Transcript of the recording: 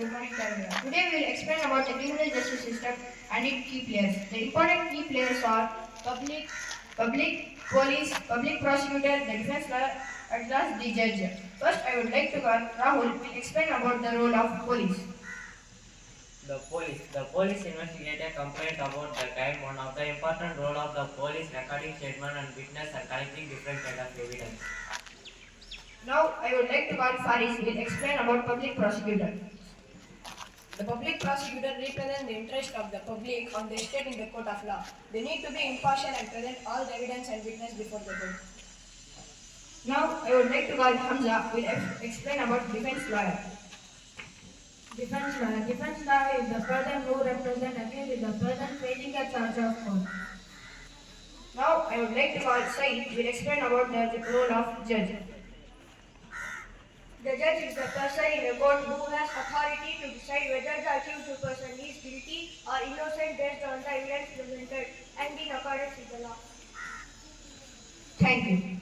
good morning to everyone. Today we will explain about the criminal justice system and its key players. The important key players are police, public prosecutor, the defense lawyer, at last the judge. First, I would like to Rahul will explain about the role of police. The police investigate a complaint about the crime. One of the important role of the police recording statement and witness and collecting different kind of evidence. Now, I would like to Faris will explain about public prosecutor. The public prosecutor represents the interest of the public on the state in the court of law. They need to be impartial and present all the evidence and witness before the court. Now, I would like to Hamza will explain about defense lawyer. Defense lawyer. Defense lawyer is the person who represents accused in the person facing a charge of court. Now, I would like to Said will explain about the role of judge. The judge is the person in a court who has authority to decide whether the accused person is guilty or innocent based on the evidence presented and in accordance with the law. Thank you.